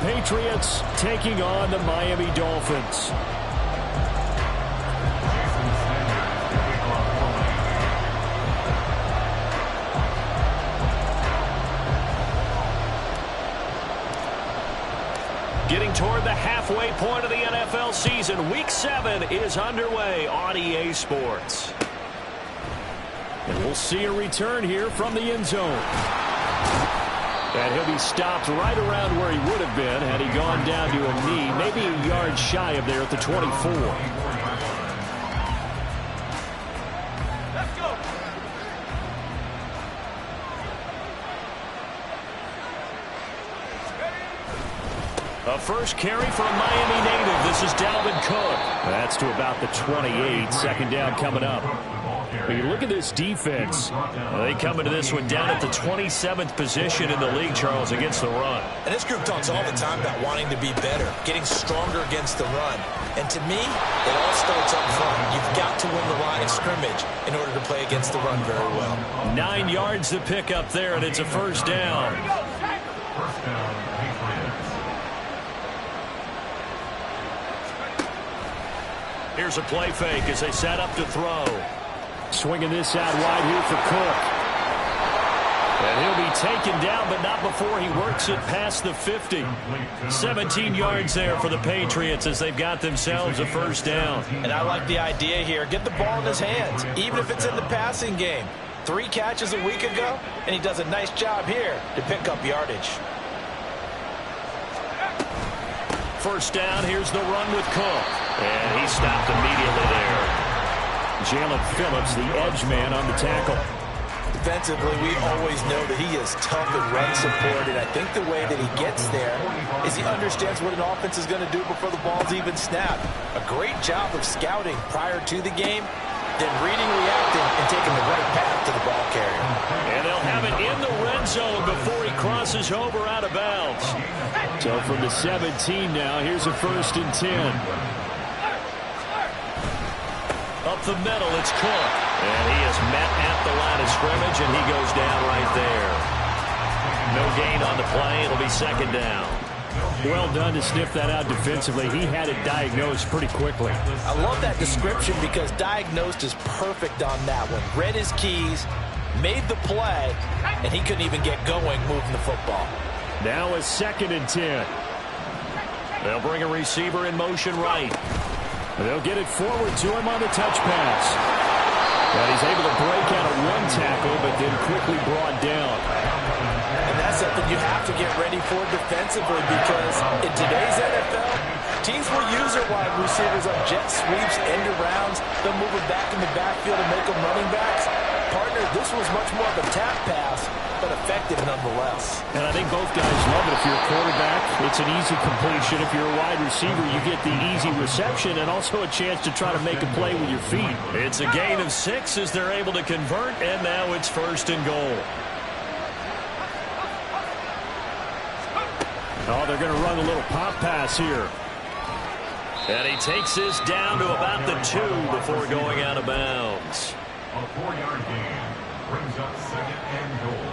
Patriots taking on the Miami Dolphins. Getting toward the halfway point of the NFL season, Week 7 is underway on EA Sports. And we'll see a return here from the end zone. And he'll be stopped right around where he would have been had he gone down to a knee, maybe a yard shy of there at the 24. A first carry for a Miami native. This is Dalvin Cook. That's to about the 28. Second down coming up. When you look at this defense, they come into this one down at the 27th position in the league, Charles, against the run. And this group talks all the time about wanting to be better, getting stronger against the run. And to me, it all starts up front. You've got to win the line of scrimmage in order to play against the run very well. 9 yards to pick up there, and it's a first down. Here's a play fake as they set up to throw. Swinging this out wide here for Cook. And he'll be taken down, but not before he works it past the 50. 17 yards there for the Patriots as they've got themselves a first down. And I like the idea here. Get the ball in his hands, even if it's in the passing game. 3 catches a week ago, and he does a nice job here to pick up yardage. First down, here's the run with Cook. And he stopped immediately there. Jalen Phillips, the edge man on the tackle. Defensively, we always know that he is tough in run support, and I think the way that he gets there is he understands what an offense is going to do before the ball's even snapped. A great job of scouting prior to the game, then reading, reacting, and taking the right path to the ball carrier. And they'll have it in the red zone before he crosses over out of bounds. So from the 17 now, here's a 1st and 10. Up the middle, it's Cook. And he is met at the line of scrimmage, and he goes down right there. No gain on the play. It'll be second down. Well done to sniff that out defensively. He had it diagnosed pretty quickly. I love that description because diagnosed is perfect on that one. Read his keys, made the play, and he couldn't even get going moving the football. Now a 2nd and 10. They'll bring a receiver in motion right. They'll get it forward to him on the touch pass. But he's able to break out of one tackle, but then quickly brought down. And that's something you have to get ready for defensively because in today's NFL, teams will use their wide receivers on jet sweeps, end arounds. They'll move them back in the backfield and make them running backs. Partner, this was much more of a tap pass, but effective nonetheless. And I think both guys love it. If you're a quarterback, it's an easy completion. If you're a wide receiver, you get the easy reception and also a chance to try to make a play with your feet. It's a gain of 6 as they're able to convert, and now it's 1st and goal. Oh, they're going to run a little pop pass here. And he takes this down to about the 2 before going out of bounds. A 4-yard gain brings up 2nd and goal.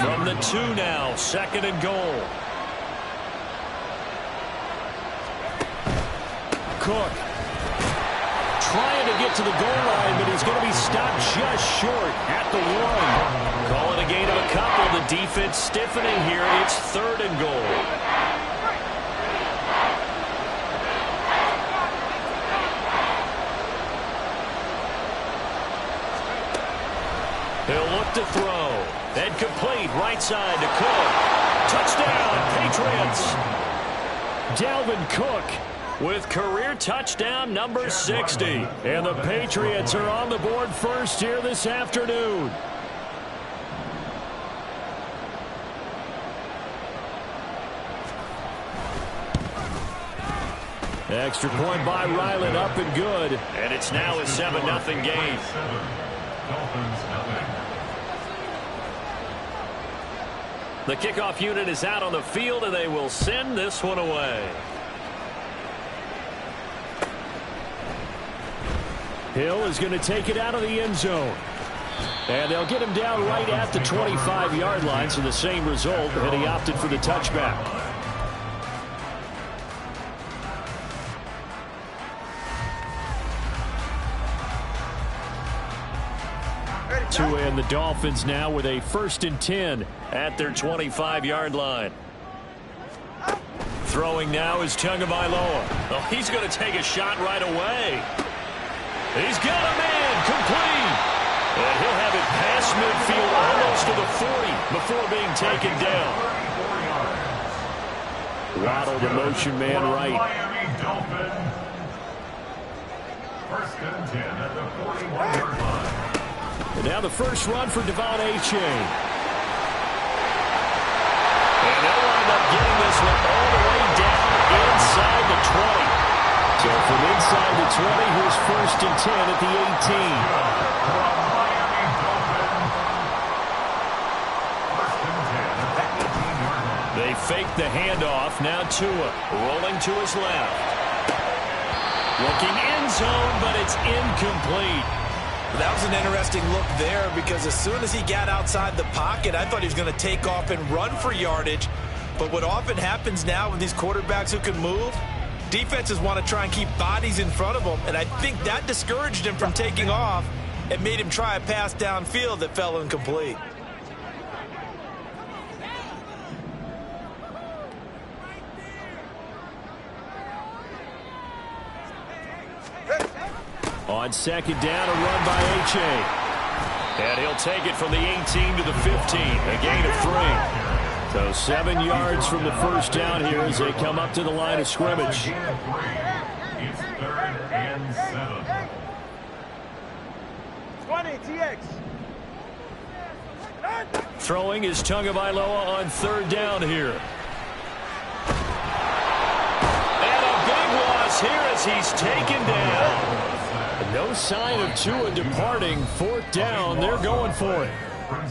From the 2 now, 2nd and goal. Cook trying to get to the goal line, but he's going to be stopped just short at the 1. Call it a gain of a couple. The defense stiffening here. It's 3rd and goal. He'll look to throw. And complete right side to Cook. Touchdown, Patriots. Dalvin Cook with career touchdown number 60. And the Patriots are on the board first here this afternoon. Extra point by Ryland, up and good. And it's now a 7-0 game. The kickoff unit is out on the field, and they will send this one away. Hill is going to take it out of the end zone. And they'll get him down right at the 25-yard line, so the same result, and he opted for the touchback. Tua and the Dolphins now with a 1st and 10 at their 25-yard line. Throwing now is Tagovailoa. Oh, he's going to take a shot right away. He's got a man complete. And he'll have it past midfield almost to the 40 before being taken down. Waddle, the motion man, right. Miami Dolphins. 1st and 10 at the 41-yard line. And now the first run for Devon Achane. And they'll wind up getting this one all the way down inside the 20. So from inside the 20, here's 1st and 10 at the 18. They fake the handoff. Now Tua rolling to his left. Looking end zone, but it's incomplete. That was an interesting look there because as soon as he got outside the pocket, I thought he was going to take off and run for yardage. But what often happens now with these quarterbacks who can move, defenses want to try and keep bodies in front of them, and I think that discouraged him from taking off and made him try a pass downfield that fell incomplete. On 2nd down, a run by Achane. And he'll take it from the 18 to the 15, a gain of 3. So 7 yards from the first down here as they come up to the line of scrimmage. It's 3rd and 7. 20 TX. Throwing is Tagovailoa on 3rd down here. And a big loss here as he's taken down. No sign of Tua departing. 4th down, they're going for it.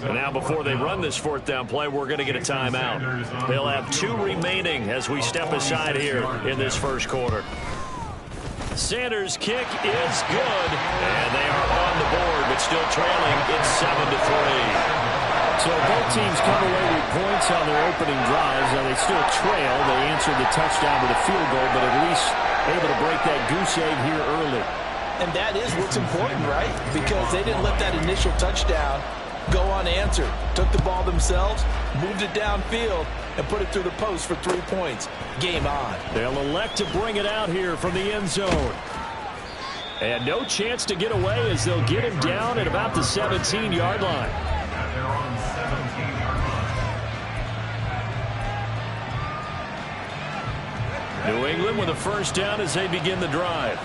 And now before they run this 4th down play, we're going to get a timeout. They'll have 2 remaining as we step aside here in this first quarter. Sanders' kick is good, and they are on the board, but still trailing. It's 7-3. So both teams come away with points on their opening drives. Now they still trail. They answered the touchdown with a field goal, but at least able to break that goose egg here early. And that is what's important, right? Because they didn't let that initial touchdown go unanswered. Took the ball themselves, moved it downfield, and put it through the post for 3 points. Game on. They'll elect to bring it out here from the end zone. And no chance to get away as they'll get him down at about the 17-yard line. At their own 17-yard line. New England with a first down as they begin the drive.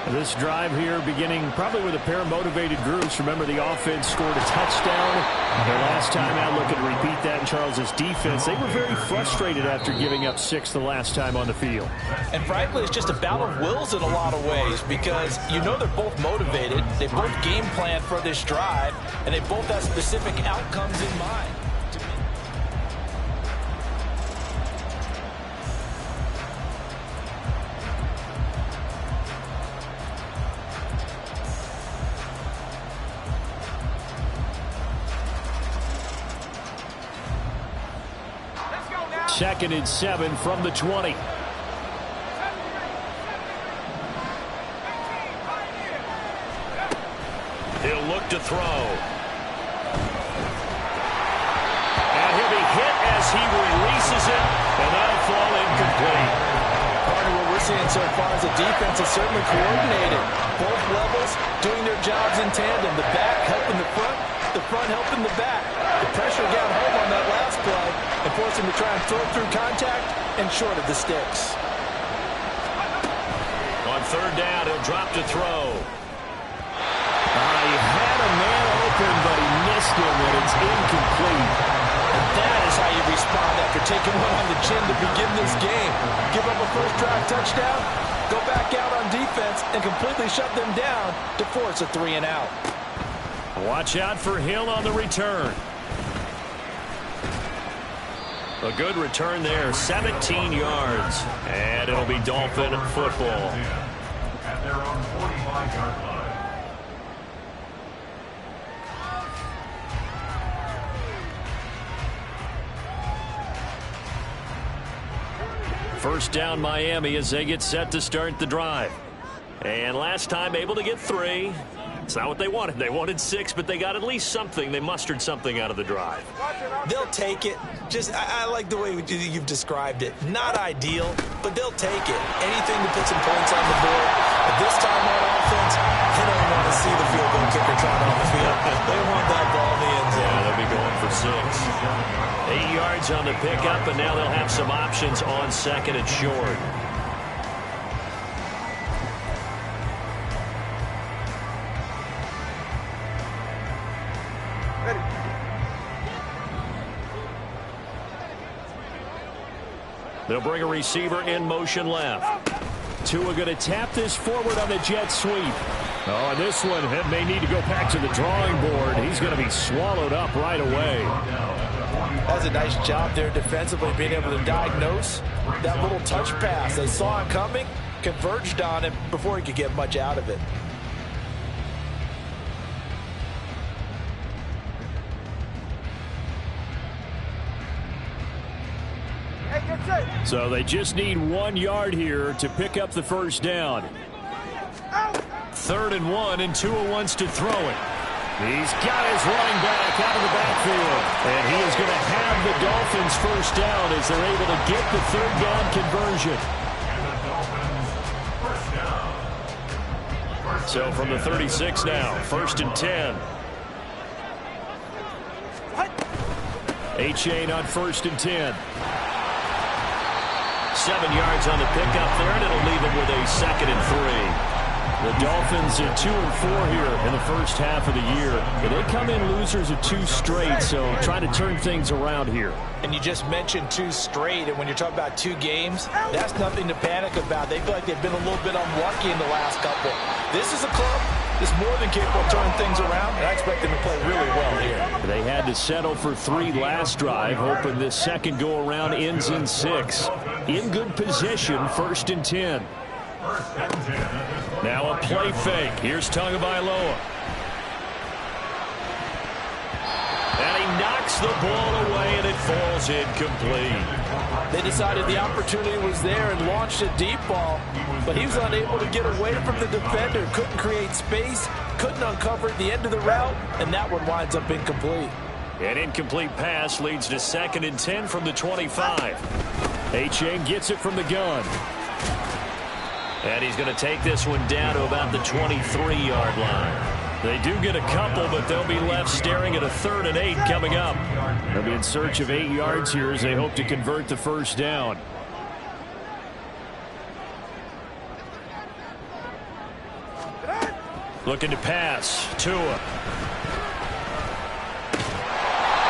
This drive here beginning probably with a pair of motivated groups. Remember, the offense scored a touchdown. Their last time out, looking to repeat that in Charles' defense. They were very frustrated after giving up 6 the last time on the field. And frankly, it's just a battle of wills in a lot of ways because you know they're both motivated. They both game plan for this drive, and they both have specific outcomes in mind. Second and 7 from the 20. He'll look to throw. And he'll be hit as he releases it, and that'll fall incomplete. Partner, what we're seeing so far is the defense is certainly coordinated. Both levels doing their jobs in tandem. The back helping the front helping the back. The pressure got home on that last play and forced him to try and throw through contact and short of the sticks. On 3rd down, he'll drop to throw. He had a man open, but he missed him, and it's incomplete. And that is how you respond after taking one on the chin to begin this game. Give up a first-drive touchdown, go back out on defense, and completely shut them down to force a 3-and-out. Watch out for Hill on the return. A good return there, 17 yards. And it'll be Dolphin football. At their own 45-yard line. First down Miami as they get set to start the drive. And last time able to get 3. It's not what they wanted. They wanted 6, but they got at least something. They mustered something out of the drive. They'll take it. I like the way you've described it. Not ideal, but they'll take it. Anything to put some points on the board. But this time on offense, they don't want to see the field goal kicker trot on the field. They want that ball in the end zone. Yeah, they'll be going for 6. 8 yards on the pickup, and now they'll have some options on 2nd and short. They'll bring a receiver in motion left. Tua going to tap this forward on the jet sweep. Oh, and this one may need to go back to the drawing board. He's going to be swallowed up right away. That's a nice job there defensively, being able to diagnose that little touch pass. They saw it coming, converged on it before he could get much out of it. So they just need 1 yard here to pick up the first down. 3rd and 1, and Tua wants to throw it. He's got his running back out of the backfield. And he is going to have the Dolphins first down as they're able to get the 3rd down conversion. So from the 36 now, 1st and 10. Achane on 1st and 10. 7 yards on the pickup there, and it'll leave them with a 2nd and 3. The Dolphins are 2 and 4 here in the first half of the year. And they come in losers of 2 straight, so trying to turn things around here. And you just mentioned 2 straight, and when you're talking about 2 games, that's nothing to panic about. They feel like they've been a little bit unlucky in the last couple. This is a club that's more than capable of turning things around, and I expect them to play really well here. They had to settle for 3 last drive, hoping this second go-around ends in 6. In good position, 1st and 10. Now a play fake. Here's Tagovailoa. And he knocks the ball away, and it falls incomplete. They decided the opportunity was there and launched a deep ball, but he was unable to get away from the defender. Couldn't create space, couldn't uncover at the end of the route, and that one winds up incomplete. An incomplete pass leads to 2nd and 10 from the 25. Achane gets it from the gun. And he's going to take this one down to about the 23-yard line. They do get a couple, but they'll be left staring at a 3rd and 8 coming up. They'll be in search of 8 yards here as they hope to convert the first down. Looking to pass. Tua.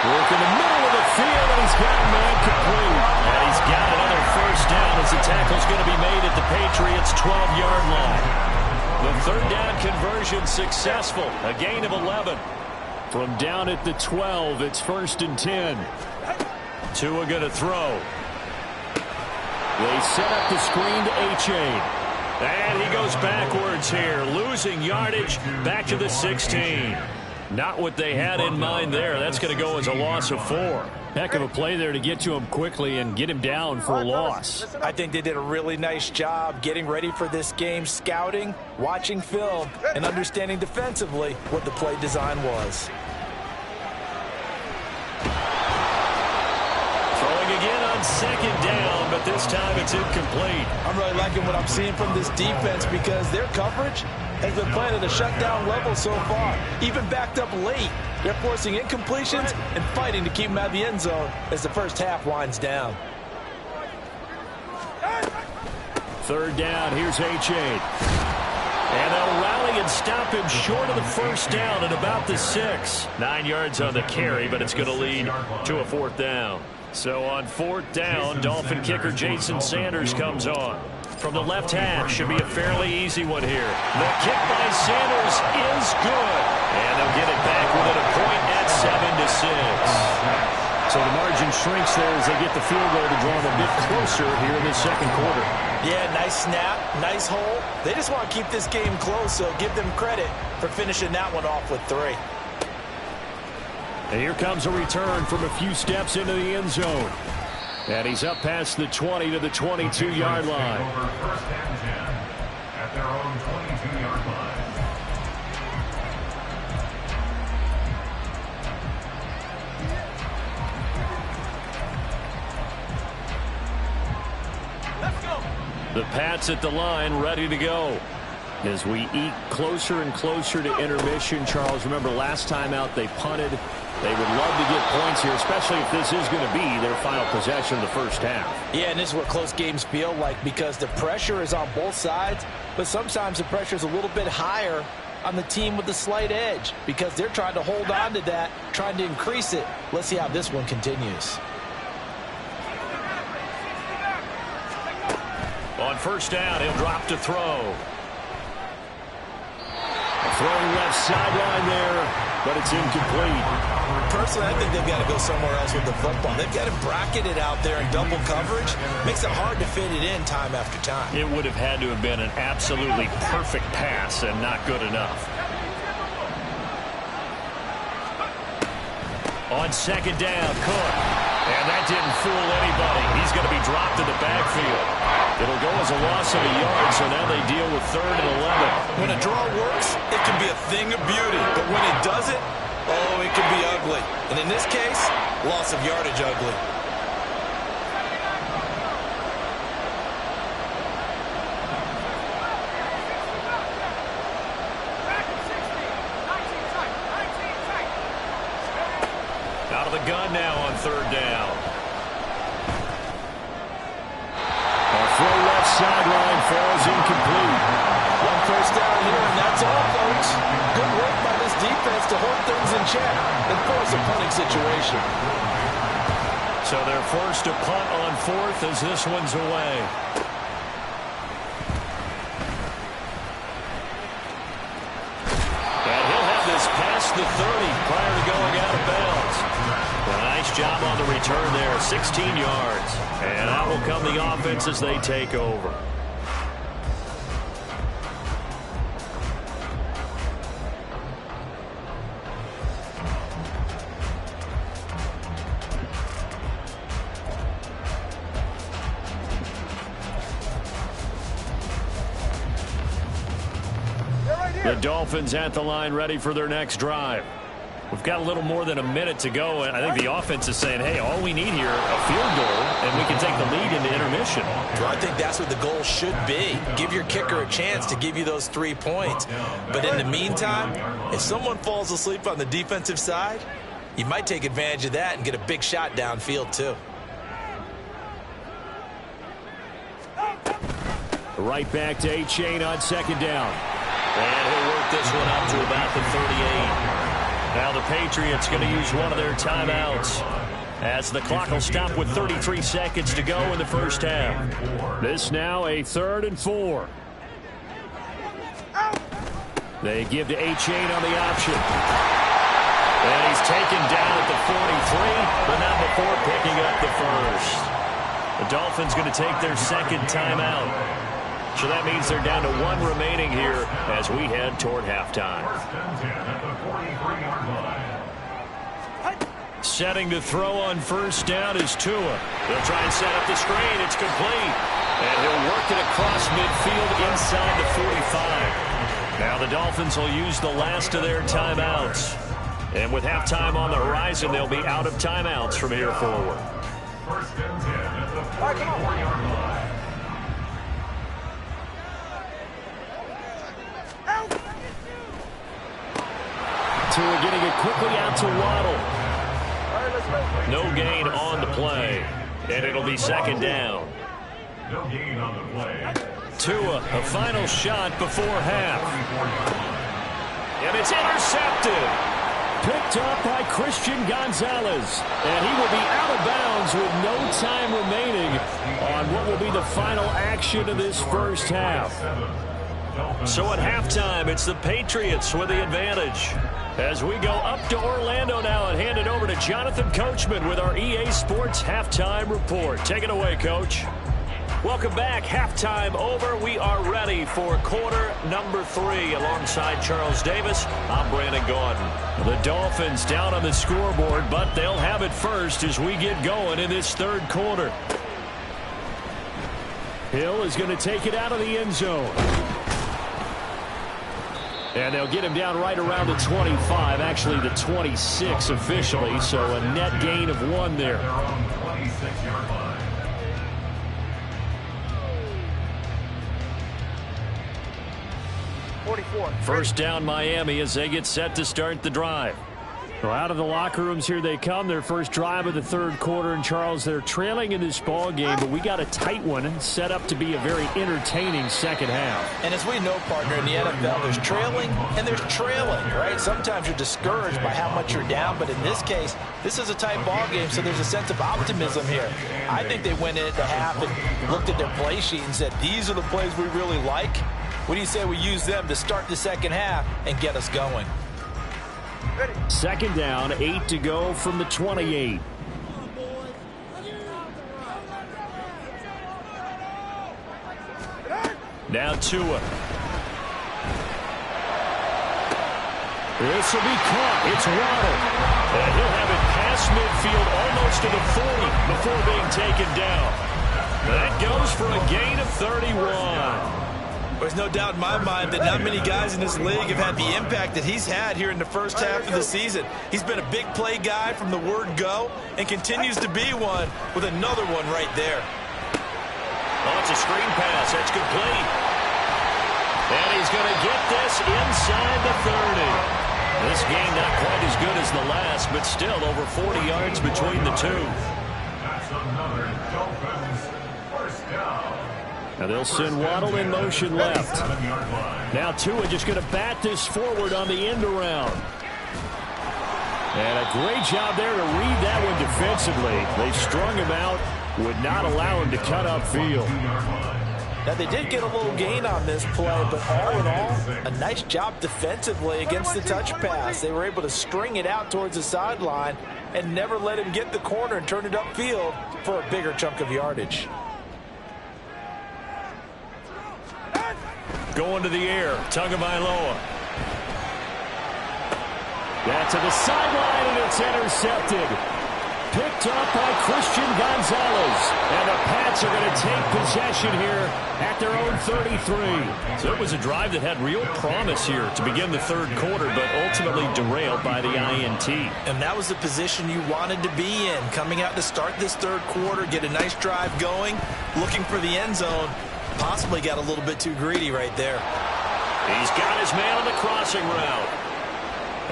Work in the middle of the field, and he's got a man complete. And he's got another first down as the tackle's going to be made at the Patriots' 12-yard line. The 3rd down conversion successful. A gain of 11. From down at the 12, it's 1st and 10. Tua going to throw. They set up the screen to Achane. And he goes backwards here, losing yardage back to the 16. Not what they had in mind there. That's going to go as a loss of 4. Heck of a play there to get to him quickly and get him down for a loss. I think they did a really nice job getting ready for this game, scouting, watching film, and understanding defensively what the play design was. Throwing again on 2nd down, but this time it's incomplete. I'm really liking what I'm seeing from this defense because their coverage has been playing at a shutdown level so far. Even backed up late, they're forcing incompletions and fighting to keep them out of the end zone as the first half winds down. 3rd down, here's Achane. And they'll rally and stop him short of the first down at about the 6. 9 yards on the carry, but it's going to lead to a 4th down. So on 4th down, Dolphin kicker Jason Sanders comes on. From the left hash, should be a fairly easy one here. The kick by Sanders is good. And they'll get it back within a point at 7-6. So the margin shrinks there as they get the field goal to draw them a bit closer here in the second quarter. Yeah, nice snap, nice hole. They just want to keep this game close, so give them credit for finishing that one off with 3. And here comes a return from a few steps into the end zone. And he's up past the 20 to the 22-yard line. Over 1st and 10 at their own 22-yard line. The Pats at the line, ready to go. As we eat closer and closer to intermission, Charles, remember last time out they punted. They would love to get points here, especially if this is going to be their final possession of the first half. Yeah, and this is what close games feel like because the pressure is on both sides, but sometimes the pressure is a little bit higher on the team with the slight edge because they're trying to hold on to that, trying to increase it. Let's see how this one continues. On first down, he'll drop to throw. Throwing left sideline there, but it's incomplete. Personally, I think they've got to go somewhere else with the football. They've got to bracket it out there in double coverage. Makes it hard to fit it in time after time. It would have had to have been an absolutely perfect pass and not good enough. On second down, Cook. And that didn't fool anybody. He's going to be dropped in the backfield. It'll go as a loss of a yard, so now they deal with 3rd and 11. When a draw works, it can be a thing of beauty. But when it doesn't, oh, it can be ugly. And in this case, loss of yardage ugly. Out of the gun now on 3rd down. Throw left sideline falls incomplete. One first down here, and that's all, folks. Good work by this defense to hold things in check and force a punting situation. So they're forced to punt on 4th as this one's away. And he'll have this past the 30 prior to going out of bounds. A nice job on the return there, 16 yards. And out will come the offense as they take over. The Dolphins at the line ready for their next drive. We've got a little more than a minute to go, and I think the offense is saying, hey, all we need here, a field goal, and we can take the lead into intermission. Well, I think that's what the goal should be. Give your kicker a chance to give you those 3 points. But in the meantime, if someone falls asleep on the defensive side, you might take advantage of that and get a big shot downfield, too. Right back to Achane on second down. And he'll work this one up to about the 38. Now the Patriots going to use one of their timeouts as the clock will stop with 33 seconds to go in the first half. This now a 3rd and 4. They give to Achane on the option. And he's taken down at the 43, but not before picking up the first. The Dolphins going to take their second timeout. So that means they're down to 1 remaining here as we head toward halftime. Setting to throw on first down is Tua. They'll try and set up the screen. It's complete. And he'll work it across midfield inside the 45. Now the Dolphins will use the last of their timeouts. And with halftime on the horizon, they'll be out of timeouts from here forward. First and 10 at the 44-yard line. Tua getting it quickly out to Waddle. No gain on the play. And it'll be second down. No gain on the play. Tua, a final shot before half. And it's intercepted. Picked up by Christian Gonzalez. And he will be out of bounds with no time remaining on what will be the final action of this first half. So at halftime, it's the Patriots with the advantage. As we go up to Orlando now and hand it over to Jonathan Coachman with our EA Sports Halftime Report. Take it away, Coach. Welcome back. Halftime over. We are ready for quarter number 3. Alongside Charles Davis, I'm Brandon Gaudin. The Dolphins down on the scoreboard, but they'll have it first as we get going in this third quarter. Hill is going to take it out of the end zone. And they'll get him down right around the 25, actually the 26 officially, so a net gain of 1 there. First down Miami as they get set to start the drive. Well, out of the locker rooms here they come. Their first drive of the third quarter. And, Charles, they're trailing in this ball game, but we got a tight one and set up to be a very entertaining second half. And as we know, partner, in the NFL, there's trailing and there's trailing, right? Sometimes you're discouraged by how much you're down, but in this case, this is a tight ball game, so there's a sense of optimism here. I think they went in at the half and looked at their play sheet and said, these are the plays we really like. What do you say we use them to start the second half and get us going? Second down, 8 to go from the 28. Now Tua. This will be caught. It's Waddle. And he'll have it past midfield almost to the 40 before being taken down. That goes for a gain of 31. There's no doubt in my mind that not many guys in this league have had the impact that he's had here in the first half of the season. He's been a big play guy from the word go and continues to be one with another one right there. Oh, it's a screen pass. That's complete. And he's going to get this inside the 30. This game not quite as good as the last, but still over 40 yards between the two. That's another Dolphins first down. Now they'll send Waddle in motion left. Now Tua just going to bat this forward on the end around. And a great job there to read that one defensively. They strung him out, would not allow him to cut upfield. Now, they did get a little gain on this play, but all in all, a nice job defensively against the touch pass. They were able to string it out towards the sideline and never let him get the corner and turn it upfield for a bigger chunk of yardage. Going to the air, Tagovailoa. That's to the sideline, and it's intercepted. Picked up by Christian Gonzalez. And the Pats are going to take possession here at their own 33. So it was a drive that had real promise here to begin the third quarter, but ultimately derailed by the INT. And that was the position you wanted to be in, coming out to start this third quarter, get a nice drive going, looking for the end zone. Possibly got a little bit too greedy right there. He's got his man on the crossing route.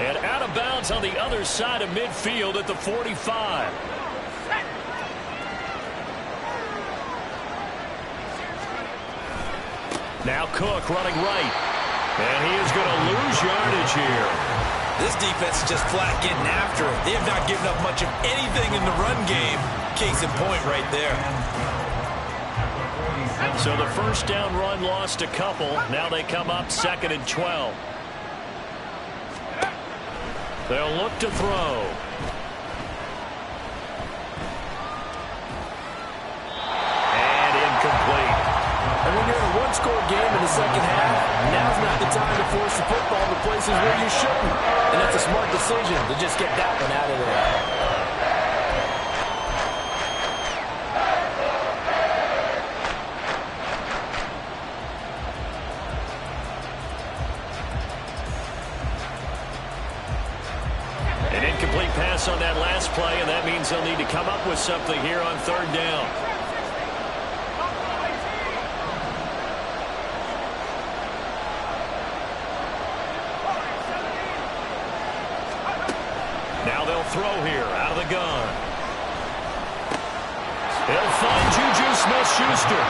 And out of bounds on the other side of midfield at the 45. Now Cook running right. And he is going to lose yardage here. This defense is just flat getting after it. They have not given up much of anything in the run game. Case in point right there. So the first down run lost a couple. Now they come up 2nd and 12. They'll look to throw. And incomplete. And when you're in a one-score game in the second half, now's not the time to force the football to places where you shouldn't. And that's a smart decision to just get that one out of there. On that last play, and that means they'll need to come up with something here on third down. Now they'll throw here out of the gun. They'll find Juju Smith-Schuster,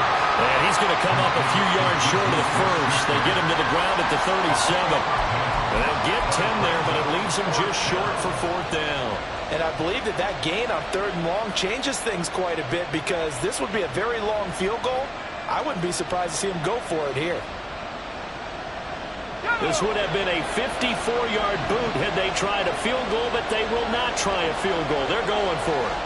and he's going to come up a few yards short of the first. They get him to the ground at the 37. And they'll get 10 there, but it leaves them just short for fourth down. And I believe that that gain on third and long changes things quite a bit, because this would be a very long field goal. I wouldn't be surprised to see him go for it here. This would have been a 54-yard boot had they tried a field goal, but they will not try a field goal. They're going for it.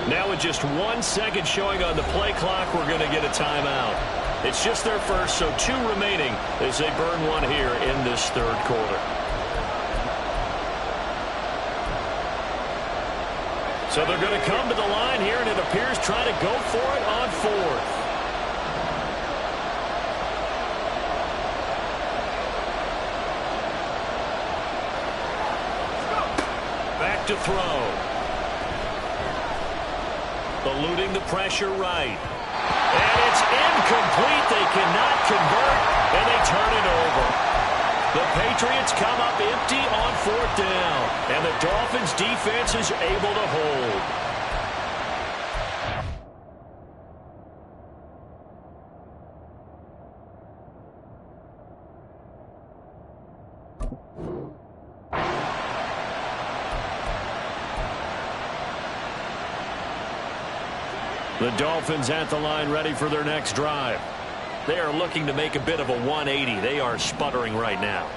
Now with just 1 second showing on the play clock, we're going to get a timeout. It's just their first, so 2 remaining as they burn one here in this third quarter. So they're going to come to the line here, and it appears trying to go for it on fourth. back to throw. Eluding the pressure right. And it's incomplete. They cannot convert, and they turn it over. The Patriots come up empty on 4th down, and the Dolphins defense is able to hold. The Dolphins at the line, ready for their next drive. They are looking to make a bit of a 180. They are sputtering right now.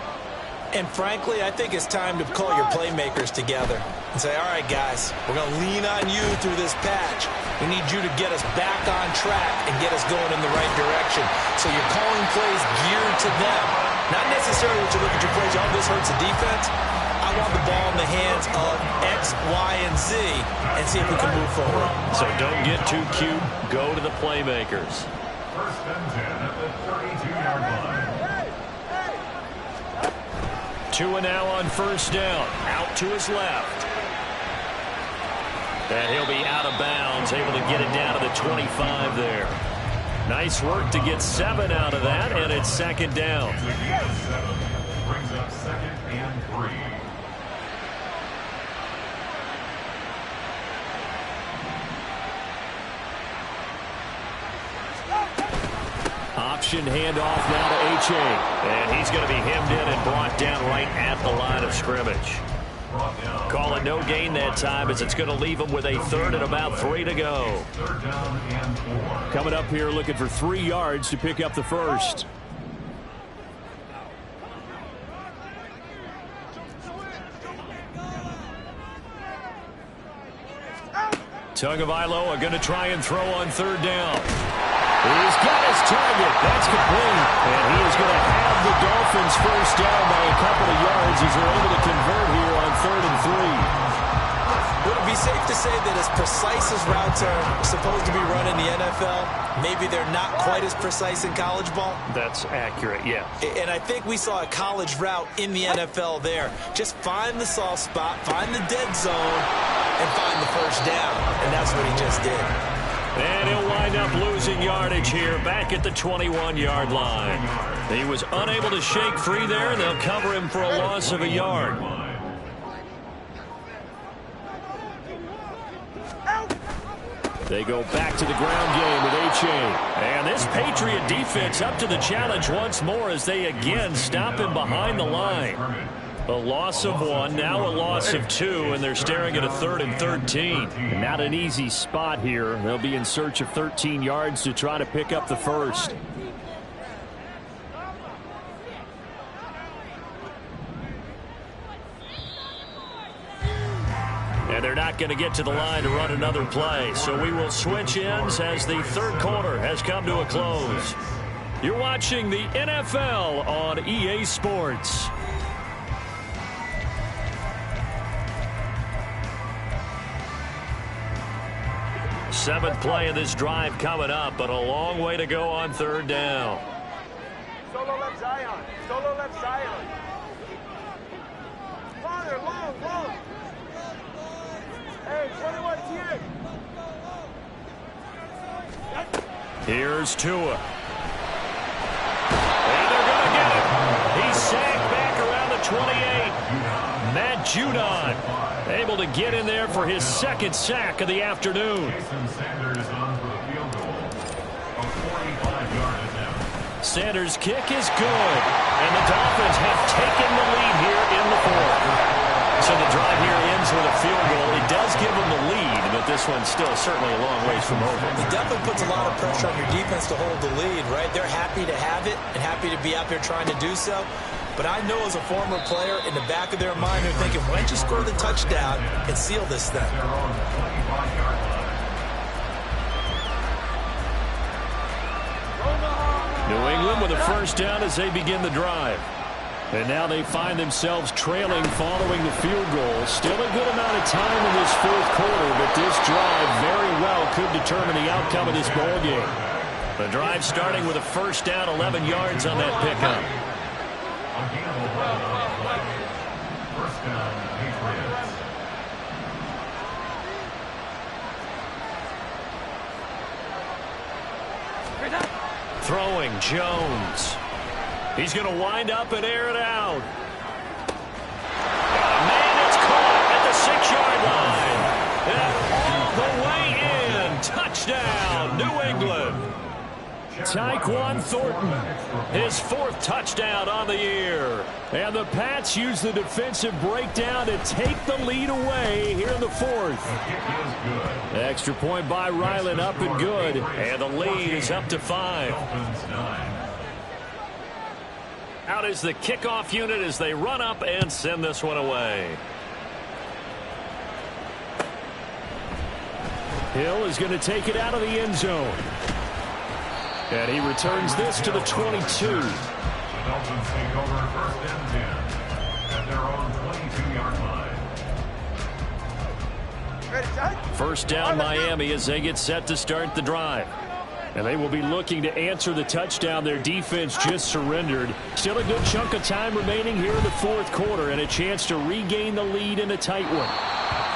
And frankly, I think it's time to call your playmakers together and say, all right, guys, we're going to lean on you through this patch. We need you to get us back on track and get us going in the right direction. So you're calling plays geared to them. Not necessarily what you look at your plays, oh, this hurts the defense. I want the ball in the hands of X, Y, and Z and see if we can move forward. So don't get too cute. Go to the playmakers. 1st and 10 at the 32-yard line. Tua now on 1st down. Out to his left. And he'll be out of bounds, able to get it down to the 25 there. Nice work to get 7 out of that, and it's 2nd down. Brings up 2nd and 3. Option handoff now to H.A. And he's going to be hemmed in and brought down right at the line of scrimmage. Call it no gain that time as it's going to leave him with a 3rd and about 3 to go. 3rd down and 4. Coming up here looking for 3 yards to pick up the first. Tagovailoa going to try and throw on 3rd down. He's got his target. That's complete. And he is going to have the Dolphins first down by a couple of yards as they're able to convert here on 3rd and 3. Would it be safe to say that as precise as routes are supposed to be run in the NFL, maybe they're not quite as precise in college ball? That's accurate, yeah. And I think we saw a college route in the NFL there. Just find the soft spot, find the dead zone, and find the first down. And that's what he just did. And he'll wind up losing yardage here back at the 21-yard line. He was unable to shake free there, and they'll cover him for a loss of a yard. They go back to the ground game with H.A. And this Patriot defense up to the challenge once more as they again stop him behind the line. A loss of 1, now a loss of 2, and they're staring at a 3rd and 13. And not an easy spot here. They'll be in search of 13 yards to try to pick up the first. And they're not going to get to the line to run another play. So we will switch ends as the 3rd quarter has come to a close. You're watching the NFL on EA Sports. 7th play of this drive coming up, but a long way to go on 3rd down. Solo left Zion. Solo left Zion. Father, long. Hey, 21 here. Here's Tua. And they're going to get him. He's sacked back around the 28. Matt Judon able to get in there for his 2nd sack of the afternoon. Jason Sanders on for the field goal. A 45-yard attempt. Sanders' kick is good. And the Dolphins have taken the lead here in the 4th. So the drive here ends with a field goal. It does give them the lead, but this one's still certainly a long ways from over. It definitely puts a lot of pressure on your defense to hold the lead, right? They're happy to have it and happy to be out there trying to do so. But I know as a former player, in the back of their mind, they're thinking, why don't you score the touchdown and seal this thing? They're on the 25-yard line. New England with a first down as they begin the drive. And now they find themselves trailing following the field goal. Still a good amount of time in this 4th quarter, but this drive very well could determine the outcome of this ball game. The drive starting with a first down, 11 yards on that pickup. First down, Patriots. Throwing Jones. He's going to wind up and air it out. Man, it's caught at the 6-yard line. And all the way in. Touchdown, New England. Tyquan Thornton, his 4th touchdown on the year. And the Pats use the defensive breakdown to take the lead away here in the 4th. Extra point by Ryland, up and good. And the lead is up to 5. Out is the kickoff unit as they run up and send this one away. Hill is going to take it out of the end zone. And he returns this to the 22. The Dolphins take over 1st and 10 at their own 22-yard line. First down Miami as they get set to start the drive. And they will be looking to answer the touchdown their defense just surrendered. Still a good chunk of time remaining here in the 4th quarter and a chance to regain the lead in a tight one.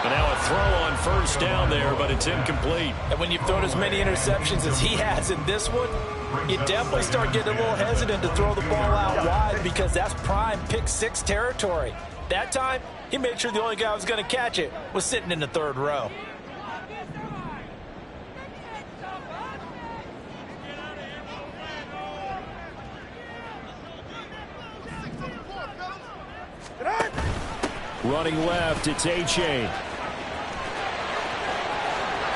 And now a throw on first down there, but it's incomplete. And when you've thrown as many interceptions as he has in this one, you definitely start getting a little hesitant to throw the ball out wide because that's prime pick 6 territory. That time, he made sure the only guy who was going to catch it was sitting in the 3rd row. Running left, it's A-Chain.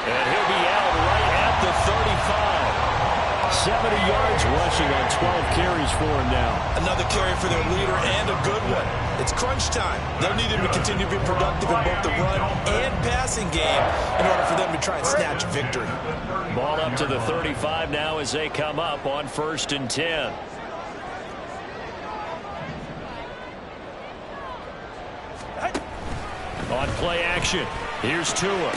And he'll be out right at the 35. 70 yards rushing on 12 carries for him now. Another carry for their leader and a good one. It's crunch time. They'll need him to continue to be productive in both the run and passing game in order for them to try and snatch a victory. Ball up to the 35 now as they come up on 1st and 10. On play action, here's Tua.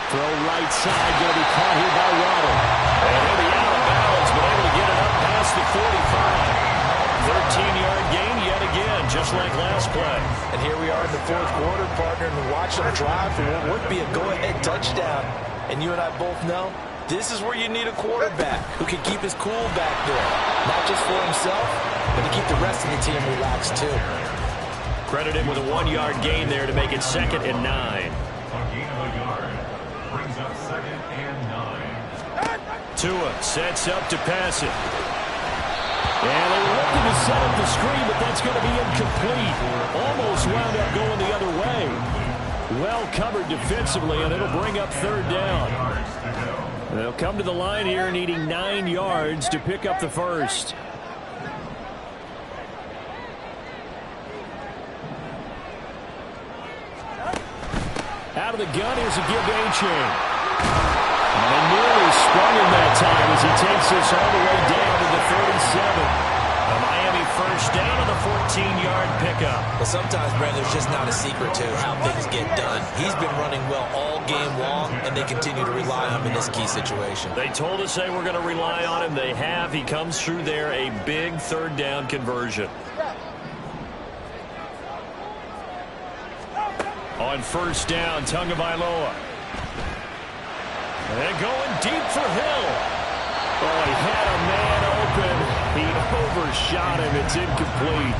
Throw right side, going to be caught here by Waddle. And he'll be out of bounds, but able to get it up past the 45. 13-yard gain yet again, just like last play. And here we are in the 4th quarter, partner, and we're watching them drive for what would be a go-ahead touchdown. And you and I both know this is where you need a quarterback who can keep his cool back there. Not just for himself, but to keep the rest of the team relaxed, too. Credited with a 1-yard gain there to make it 2nd and 9. A gain of a yard brings up 2nd and 9. Tua sets up to pass it. And they were looking to set up the screen, but that's going to be incomplete. Almost wound up going the other way. Well covered defensively, and it'll bring up 3rd down. They'll come to the line here needing 9 yards to pick up the 1st. Out of the gun, here's a give to A-Chain. And nearly sprung him that time as he takes this all the way down to the 37. A Miami first down on the 14-yard pickup. But sometimes, Brandon, there's just not a secret to how things get done. He's been running well all game long, and they continue to rely on him in this key situation. They told us they were going to rely on him. They have. He comes through there, a big 3rd down conversion. On first down, Tagovailoa. And going deep for Hill. Oh, he had a man open. He overshot him. It's incomplete.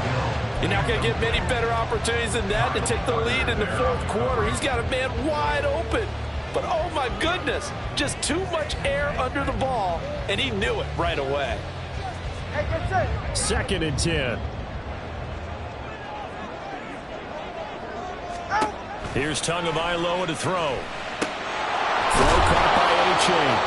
You're not going to get many better opportunities than that to take the lead in the 4th quarter. He's got a man wide open. But, oh, my goodness, just too much air under the ball, and he knew it right away. 2nd and 10. Here's Tagovailoa to throw. Throw caught by A-Chain.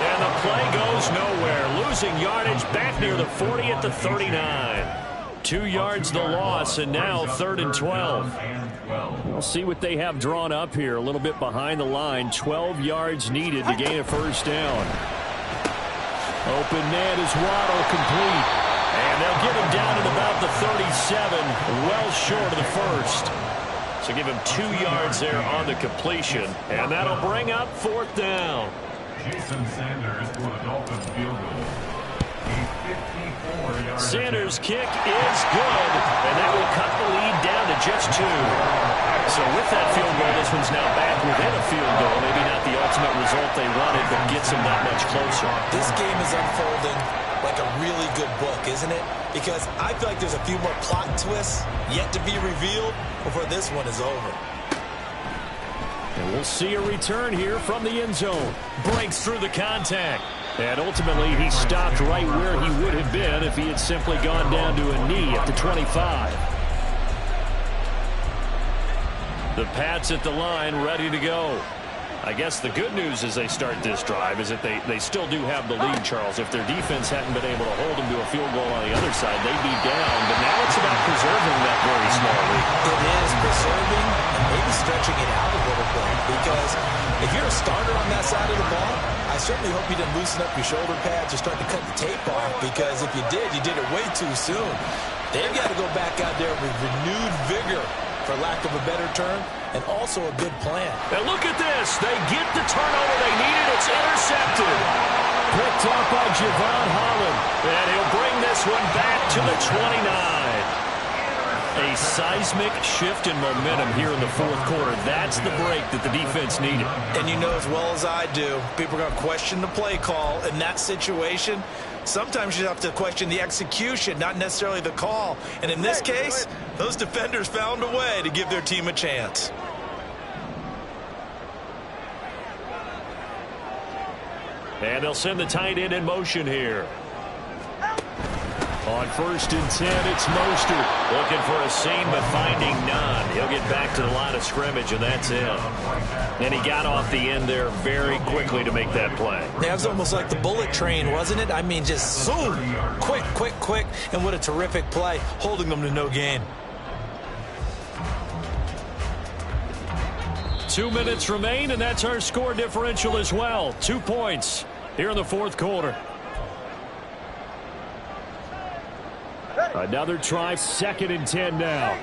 And the play goes nowhere. Losing yardage back near the 40 at the 39. 2 yards the loss, and now 3rd and 12. We'll see what they have drawn up here. A little bit behind the line. 12 yards needed to gain a first down. Open man is Waddle, complete. And they'll get him down at about the 37, well short of the 1st. So give him 2 yards there on the completion. And that'll bring up 4th down. Jason Sanders for the Dolphins field goal. A 54-yard Sanders' kick is good. And that will cut the lead down to just 2. So with that field goal, this one's now back within a field goal. Maybe not the ultimate result they wanted, but gets them that much closer. This game is unfolding like a really good book, isn't it? Because I feel like there's a few more plot twists yet to be revealed before this one is over. And we'll see a return here from the end zone. Breaks through the contact. And ultimately, he stopped right where he would have been if he had simply gone down to a knee at the 25. The Pats at the line, ready to go. I guess the good news as they start this drive is that they still do have the lead, Charles. If their defense hadn't been able to hold them to a field goal on the other side, they'd be down. But now it's about preserving that very small lead. It is preserving and maybe stretching it out a little bit. Because if you're a starter on that side of the ball, I certainly hope you didn't loosen up your shoulder pads or start to cut the tape off. Because if you did it way too soon. They've got to go back out there with renewed vigor, for lack of a better term, and also a good plan. And look at this. They get the turnover they needed. It's intercepted. Picked up by Javon Holland. And he'll bring this one back to the 29. A seismic shift in momentum here in the fourth quarter. That's the break that the defense needed. And you know as well as I do, people are going to question the play call in that situation. Sometimes you have to question the execution, not necessarily the call. And in this case, those defenders found a way to give their team a chance. And they'll send the tight end in motion here. On 1st and 10, it's Mostert. Looking for a seam, but finding none. He'll get back to the line of scrimmage, and that's it. And he got off the end there very quickly to make that play. Yeah, it was almost like the bullet train, wasn't it? I mean, just zoom. Quick, quick, quick. And what a terrific play, holding them to no gain. 2 minutes remain, and that's our score differential as well. 2 points here in the fourth quarter. Another try, 2nd and 10 now.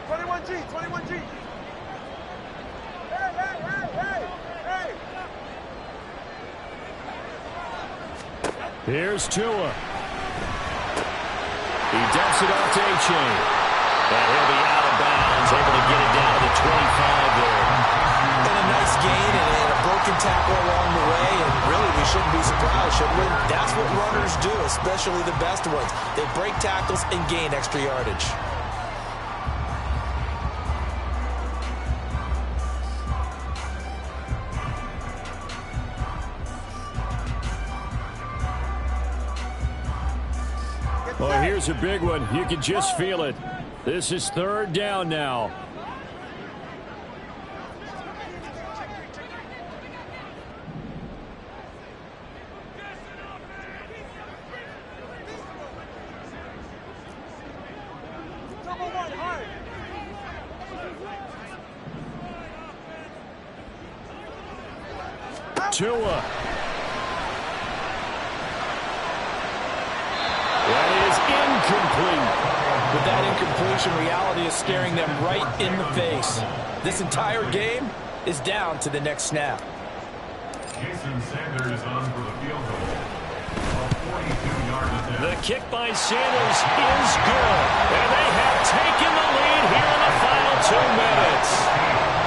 21G, 21G. Hey. Here's Tua. He dumps it off to A-Chain. And he'll be out of bounds, able to get it down to the 25 there. And a nice gain and a broken tackle along the way, and really we shouldn't be surprised, should we? That's what runners do, especially the best ones. They break tackles and gain extra yardage. Well, here's a big one. You can just feel it. This is 3rd down now. Tua. That is incomplete. With that incompletion, reality is staring them right in the face. This entire game is down to the next snap. Jason Sanders on for the field goal. A 42-yard attempt. The kick by Sanders is good. And they have taken the lead here in the final 2 minutes.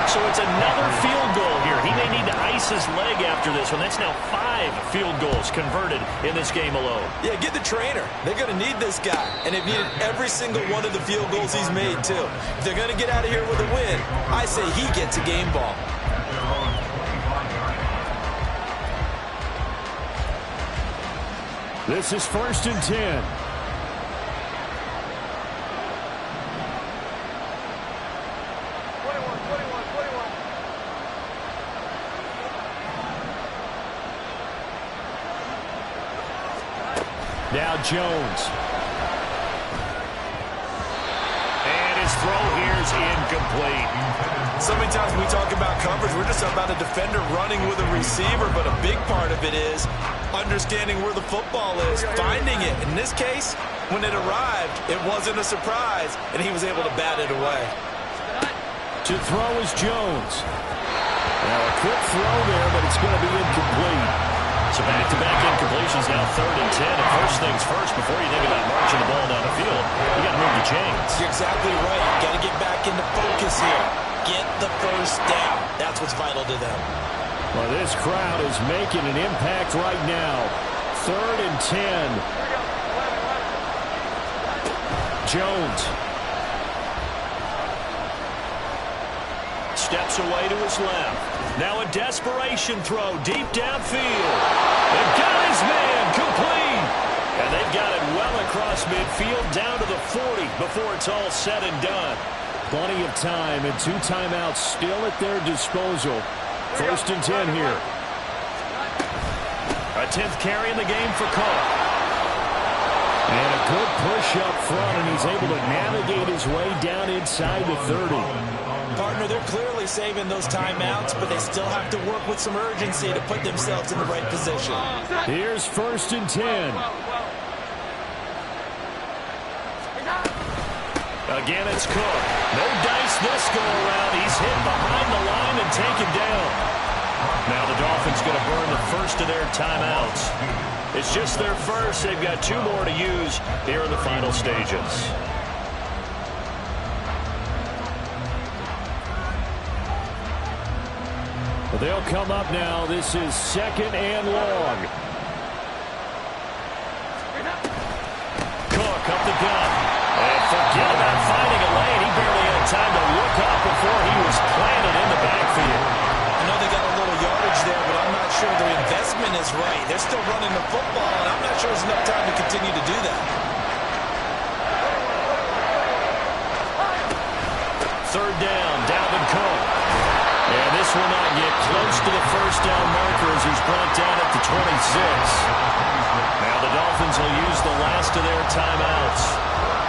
So it's another field goal here. He may need to ice his leg after this one. That's now 5 field goals converted in this game alone. Yeah, get the trainer. They're going to need this guy. And they've needed every single one of the field goals he's made, too. If they're going to get out of here with a win, I say he gets a game ball. This is 1st and 10. Now Jones. And his throw here is incomplete. So many times when we talk about coverage, we're just about a defender running with a receiver, but a big part of it is understanding where the football is, finding it. In this case, when it arrived, it wasn't a surprise, and he was able to bat it away. To throw is Jones. Now a quick throw there, but it's going to be incomplete. So back-to-back incompletions now 3rd and 10. And first things first, before you think about marching the ball down the field, you got to move the chains. You're exactly right. Got to get back into focus here. get the first down. That's what's vital to them. Well, this crowd is making an impact right now. 3rd and 10. Jones. Steps away to his left. Now a desperation throw deep downfield. And got his man complete. And they've got it well across midfield down to the 40 before it's all said and done. Plenty of time and 2 timeouts still at their disposal. 1st and 10 here. A 10th carry in the game for Cook. And a good push up front, and he's able to navigate his way down inside the 30. Partner, they're clearly saving those timeouts, but they still have to work with some urgency to put themselves in the right position. Here's 1st and 10. Again, it's Cook. No dice this go-around. He's hit behind the line and taken down. Now the Dolphins going to burn the first of their timeouts. It's just their first. They've got 2 more to use here in the final stages. Well, they'll come up now. This is 2nd and long. Cook up the gut. And forget about finding a lane. He barely had time to look up before he was planted in the backfield. I know they got a little yardage there, but I'm not sure their investment is right. They're still running the football, and I'm not sure there's enough time to continue to do that. 3rd down, Dalvin Cook. And this will not get close to the first down marker as he's brought down at the 26. Now the Dolphins will use the last of their timeouts.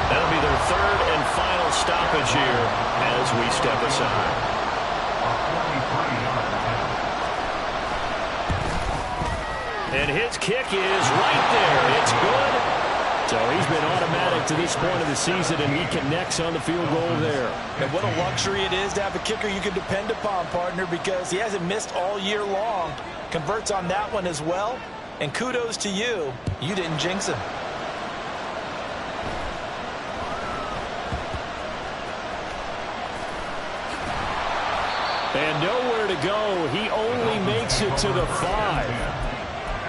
That'll be their 3rd and final stoppage here as we step aside. And his kick is right there. It's good. So he's been automatic to this point of the season, and he connects on the field goal there. And what a luxury it is to have a kicker you can depend upon, partner, because he hasn't missed all year long. Converts on that one as well. And kudos to you. You didn't jinx him. And nowhere to go. He only makes it to the 5.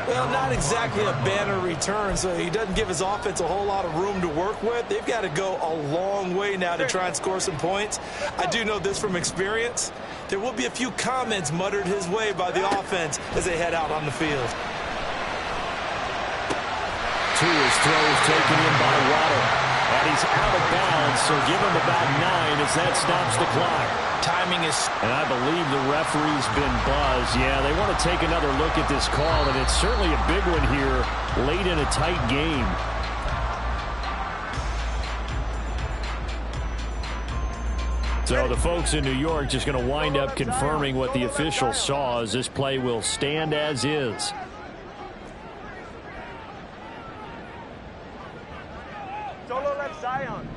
Well, not exactly a banner return, so he doesn't give his offense a whole lot of room to work with. They've got to go a long way now to try and score some points. I do know this from experience. There will be a few comments muttered his way by the offense as they head out on the field. Tua's throw is taken in by Waddle. And he's out of bounds, so give him about 9 as that stops the clock. Timing is... And I believe the referee's been buzzed. Yeah, they want to take another look at this call, and it's certainly a big one here late in a tight game. So the folks in New York just going to wind up confirming what the official saw as this play will stand as is. Solo left Zion.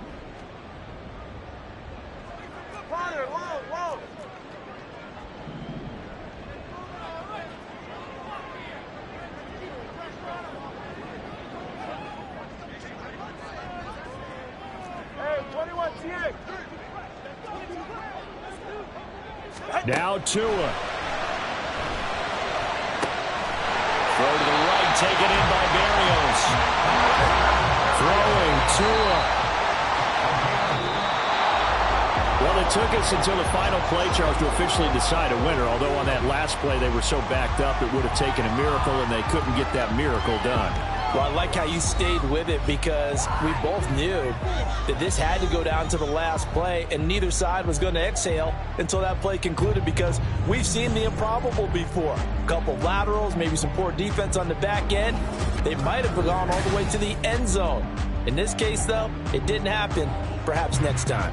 Father, long. Hey, 21 TX. Now Tua. Throw to the right, taken in by Berrios. Throwing Tua. Well, it took us until the final play, Charles, to officially decide a winner, although on that last play they were so backed up it would have taken a miracle, and they couldn't get that miracle done. Well, I like how you stayed with it because we both knew that this had to go down to the last play, and neither side was going to exhale until that play concluded because we've seen the improbable before. A couple laterals, maybe some poor defense on the back end. They might have gone all the way to the end zone. In this case, though, it didn't happen. Perhaps next time.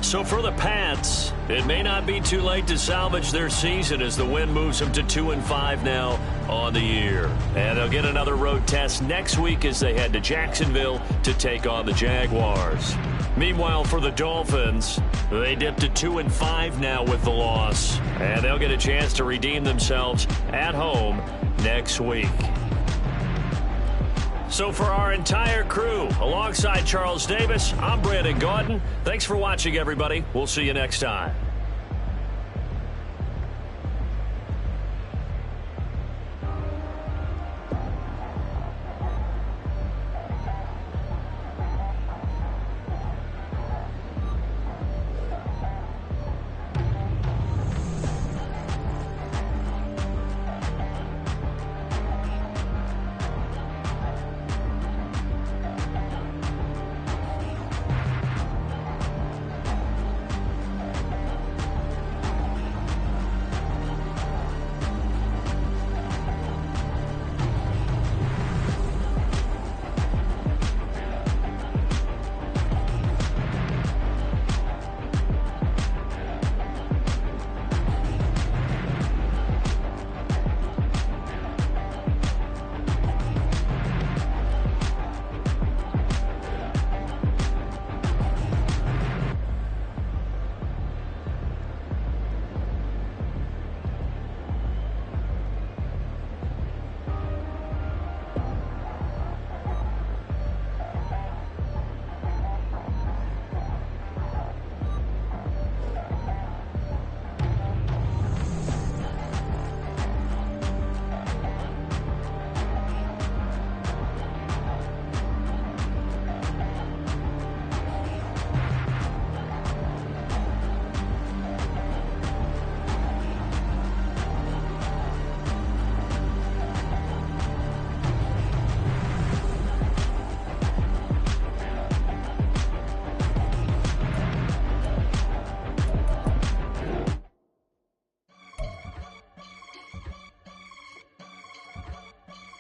So for the Pats, it may not be too late to salvage their season as the win moves them to 2-5 now on the year. And they'll get another road test next week as they head to Jacksonville to take on the Jaguars. Meanwhile, for the Dolphins, they dipped to 2-5 now with the loss. And they'll get a chance to redeem themselves at home next week. So for our entire crew, alongside Charles Davis, I'm Brandon Gaudin. Thanks for watching, everybody. We'll see you next time.